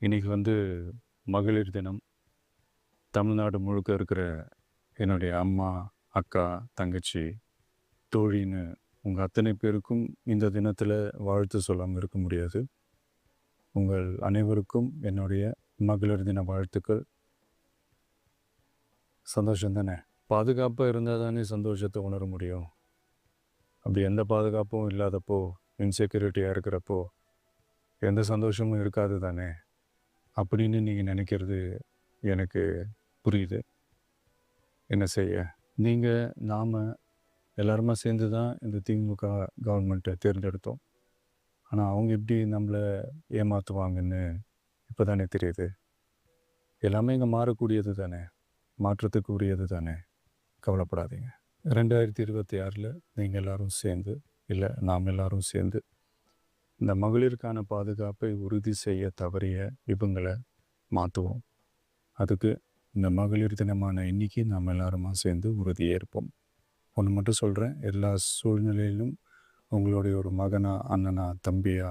இன்றைக்கி மகளிர் தினம். தமிழ்நாடு முழுக்க இருக்கிற என்னுடைய அம்மா, அக்கா, தங்கச்சி, தோழின்னு உங்கள் அத்தனை பேருக்கும் இந்த தினத்தில் வாழ்த்து சொல்லாமல் இருக்க முடியாது. உங்கள் அனைவருக்கும் என்னுடைய மகளிர் தின வாழ்த்துக்கள். சந்தோஷம் தானே? பாதுகாப்பாக இருந்தால் தானே சந்தோஷத்தை உணர முடியும். அப்படி எந்த பாதுகாப்பும் இல்லாதப்போ, இன்செக்யூரிட்டியாக இருக்கிறப்போ எந்த சந்தோஷமும் இருக்காது தானே அப்படின்னு நீங்கள் நினைக்கிறது எனக்கு புரியுது. என்ன செய்ய, நீங்கள் நாம் எல்லாருமா சேர்ந்து தான் இந்த திமுக கவர்மெண்ட்டை தேர்ந்தெடுத்தோம். ஆனால் அவங்க எப்படி நம்மளை ஏமாற்றுவாங்கன்னு இப்போ தானே தெரியுது. எல்லாமே இங்கே மாறக்கூடியது தானே, மாற்றத்துக்கு உரியது தானே. கவலைப்படாதீங்க. 2026 நீங்கள் எல்லோரும் சேர்ந்து, இல்லை நாம் எல்லோரும் சேர்ந்து இந்த மகளிருக்கான பாதுகாப்பை உறுதி செய்ய தவறிய இவங்களை மாற்றுவோம். அதுக்கு இந்த மகளிர் தினமான இன்னைக்கு நாம் எல்லாருமா சேர்ந்து உறுதியேற்போம். ஒன்று மட்டும் சொல்கிறேன், எல்லா சூழ்நிலையிலும் உங்களுடைய ஒரு மகனா, அண்ணனா, தம்பியா,